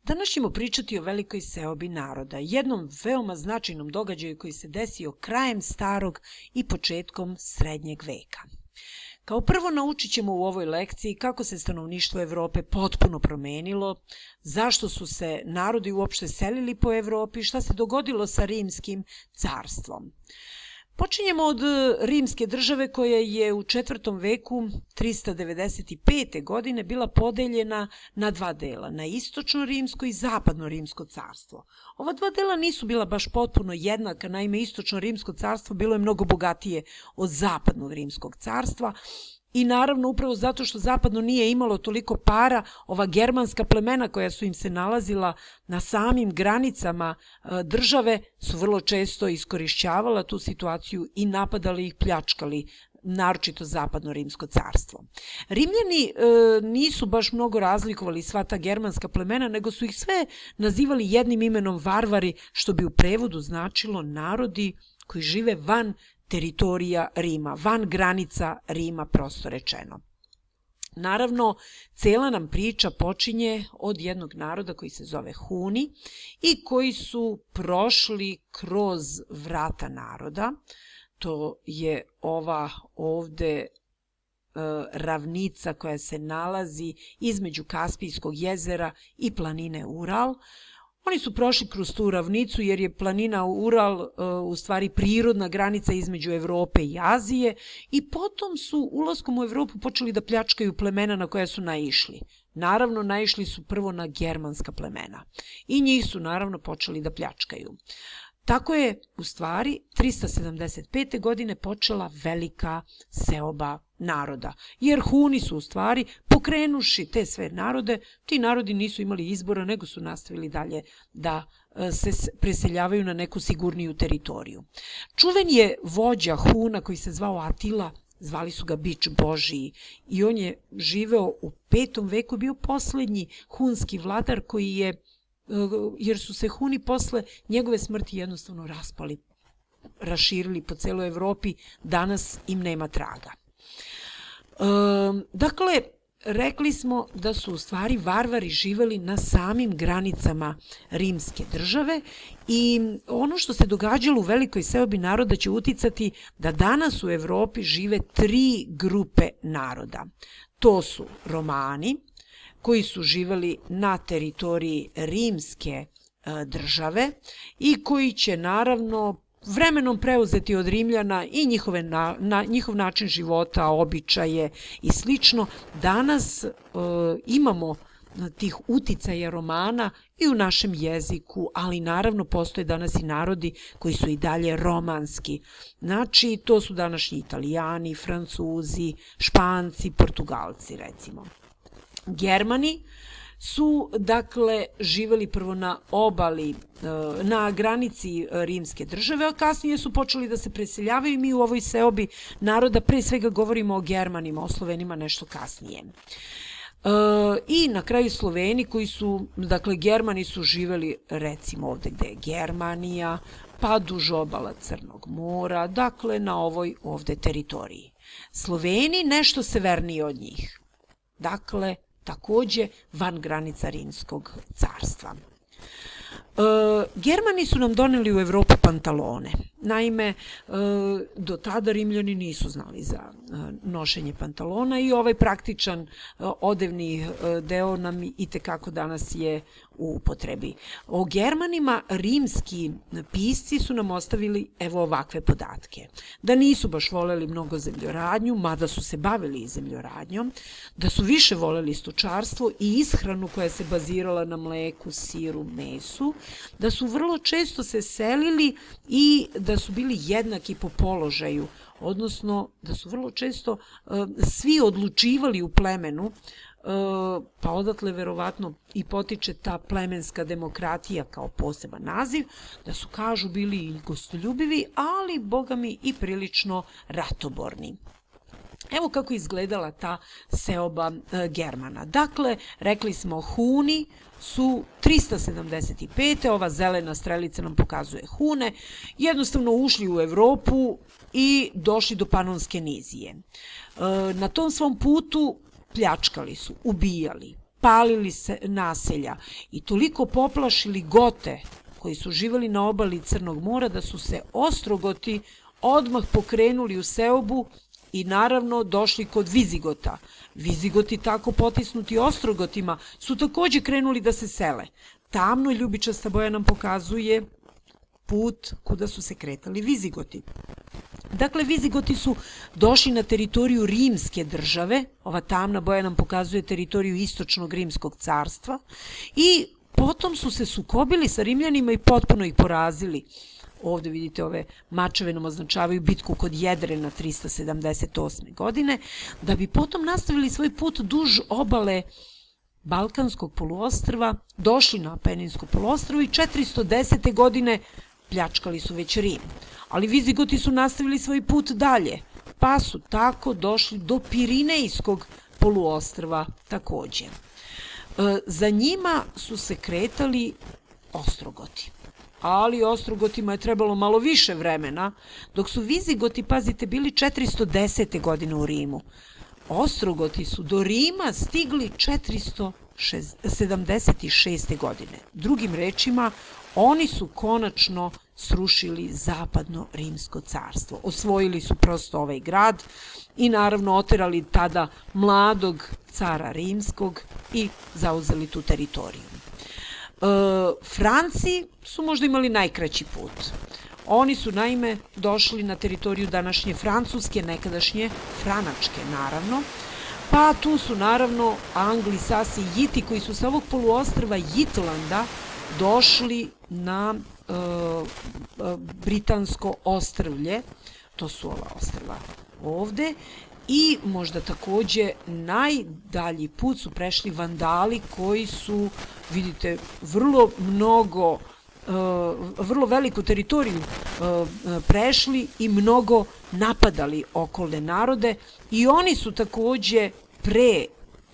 Danas ćemo pričati o velikoj seobi naroda, jednom veoma značajnom događaju koji se desio krajem starog i početkom srednjeg veka. Kao prvo naučit ćemo u ovoj lekciji kako se stanovništvo Evrope potpuno promenilo, zašto su se narodi uopšte selili po Evropi, šta se dogodilo sa Rimskim carstvom. Počinjemo od Rimske države koja je u 4. veku 395. godine bila podeljena na dva dela, na istočno rimsko i zapadno rimsko carstvo. Ova dva dela nisu bila baš potpuno jednaka, naime istočno rimsko carstvo bilo je mnogo bogatije od zapadnog rimskog carstva i naravno upravo zato što zapadno nije imalo toliko para, ova germanska plemena koja su im se nalazila na samim granicama države su vrlo često iskorišćavala tu situaciju i napadali ih, pljačkali, naročito zapadno rimsko carstvo. Rimljani nisu baš mnogo razlikovali sva ta germanska plemena, nego su ih sve nazivali jednim imenom varvari, što bi u prevodu značilo narodi koji žive van teritorija Rima, van granica Rima, prosto rečeno. Naravno, cela nam priča počinje od jednog naroda koji se zove Huni i koji su prošli kroz vrata naroda. To je ova ovde ravnica koja se nalazi između Kaspijskog jezera i planine Ural. Oni su prošli kroz tu ravnicu jer je planina Ural u stvari prirodna granica između Evrope i Azije i potom su ulaskom u Evropu počeli da pljačkaju plemena na koja su naišli. Naravno, naišli su prvo na germanska plemena i njih su naravno počeli da pljačkaju. Tako je, u stvari, 375. godine počela velika seoba naroda, jer Huni su, u stvari, pokrenuši te sve narode, ti narodi nisu imali izbora, nego su nastavili dalje da se preseljavaju na neku sigurniju teritoriju. Čuven je vođa Huna koji se zvao Atila, zvali su ga Bič Božiji, i on je živeo u 5. veku, bio poslednji hunski vladar koji je, jer su se Huni posle njegove smrti jednostavno raspali, raširili po celoj Evropi, danas im nema traga. Dakle, rekli smo da su u stvari varvari živeli na samim granicama Rimske države i ono što se događalo u velikoj seobi naroda će uticati da danas u Evropi žive 3 grupe naroda. To su Romani, koji su živeli na teritoriji Rimske države i koji će naravno vremenom preuzeti od Rimljana i njihov način života, običaje i slično. Danas imamo tih uticaja Romana i u našem jeziku, ali naravno postoje danas i narodi koji su i dalje romanski. Znači, to su današnji Italijani, Francuzi, Španci, Portugalci, recimo. Germani su, dakle, živeli prvo na obali, na granici Rimske države, a kasnije su počeli da se preseljavaju i mi u ovoj seobi naroda pre svega govorimo o Germanima, o Slovenima nešto kasnije. I na kraju Sloveni koji su, dakle, Germani su živeli recimo ovde gde je Germanija, pa duž obala Crnog mora, dakle, na ovoj ovde teritoriji. Sloveni nešto severniji od njih. Dakle, takođe van granica Rimskog carstva. Germani su nam doneli u Evropu pantalone. Naime, do tada Rimljani nisu znali za nošenje pantalona i ovaj praktičan odevni deo nam itekako danas je u upotrebi. O Germanima rimski pisci su nam ostavili evo ovakve podatke. Da nisu baš voleli mnogo zemljoradnju, mada su se bavili i zemljoradnjom, da su više voleli stočarstvo i ishranu koja se bazirala na mleku, siru, mesu, da su vrlo često se selili i da su bili jednaki po položaju, odnosno da su vrlo često svi odlučivali u plemenu, pa odatle verovatno i potiče ta plemenska demokratija kao poseban naziv, da su, kažu, bili i gostoljubivi, ali, bogami, i prilično ratoborni. Evo kako izgledala ta seoba Germana. Dakle, rekli smo Huni su 375. Ova zelena strelica nam pokazuje Hune, jednostavno ušli u Evropu i došli do Panonske nizije. Na tom svom putu pljačkali su, ubijali, palili se naselja i toliko poplašili Gote koji su živjeli na obali Crnog mora da su se Ostrogoti odmah pokrenuli u seobu i naravno došli kod Vizigota. Vizigoti, tako potisnuti Ostrogotima, su takođe krenuli da se sele. Tamno i ljubičasta boja nam pokazuje put kuda su se kretali Vizigoti. Dakle, Vizigoti su došli na teritoriju rimske države, ova tamna boja nam pokazuje teritoriju istočnog rimskog carstva, i potom su se sukobili sa Rimljanima i potpuno ih porazili. Ovde vidite ove mačeve nam označavaju bitku kod Jedrena 378. godine, da bi potom nastavili svoj put duž obale Balkanskog poluostrva, došli na Apeninsko poluostrvo i 410. godine pljačkali su već Rim. Ali Vizigoti su nastavili svoj put dalje, pa su tako došli do Pirinejskog poluostrva takođe. Za njima su se kretali Ostrogoti. Ali Ostrogotima je trebalo malo više vremena, dok su Vizigoti, pazite, bili 410. godine u Rimu. Ostrogoti su do Rima stigli 476. godine. Drugim rečima, oni su konačno srušili zapadno rimsko carstvo. Osvojili su prosto ovaj grad i naravno oterali tada mladog cara rimskog i zauzeli tu teritoriju. Franci su možda imali najkraći put. Oni su naime došli na teritoriju današnje Francuske, nekadašnje Franačke naravno, pa tu su naravno Angli, Sasi i Jiti koji su sa ovog poluostrva Jitlanda došli na Britansko ostrvlje, to su ova ostrva ovde, i možda takođe najdalji put su prešli Vandali koji su, vidite, vrlo veliku teritoriju prešli i mnogo napadali okolne narode i oni su takođe pre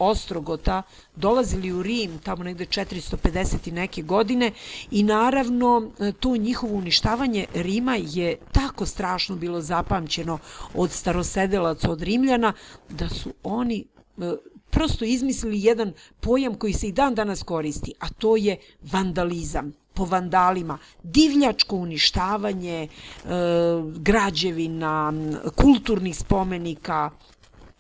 Ostrogota dolazili u Rim tamo negde 450 i neke godine i naravno to njihovo uništavanje Rima je tako strašno bilo zapamćeno od starosedelaca, od Rimljana, da su oni prosto izmislili jedan pojam koji se i dan danas koristi, a to je vandalizam. Po vandalima, divljačko uništavanje građevina, kulturnih spomenika,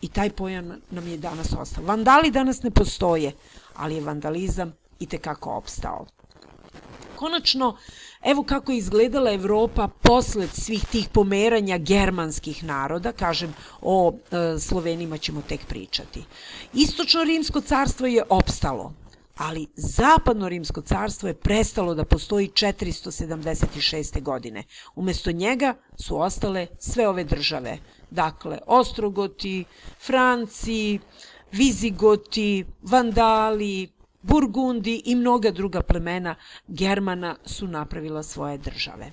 i taj pojam nam je danas ostao. Vandali danas ne postoje, ali je vandalizam itekako opstao. Konačno, evo kako je izgledala Evropa posled svih tih pomeranja germanskih naroda, kažem, o Slovenima ćemo tek pričati. Istočno rimsko carstvo je opstalo, ali zapadno rimsko carstvo je prestalo da postoji 476. godine. Umesto njega su ostale sve ove države. Dakle, Ostrogoti, Franci, Vizigoti, Vandali, Burgundi i mnoga druga plemena Germana su napravila svoje države.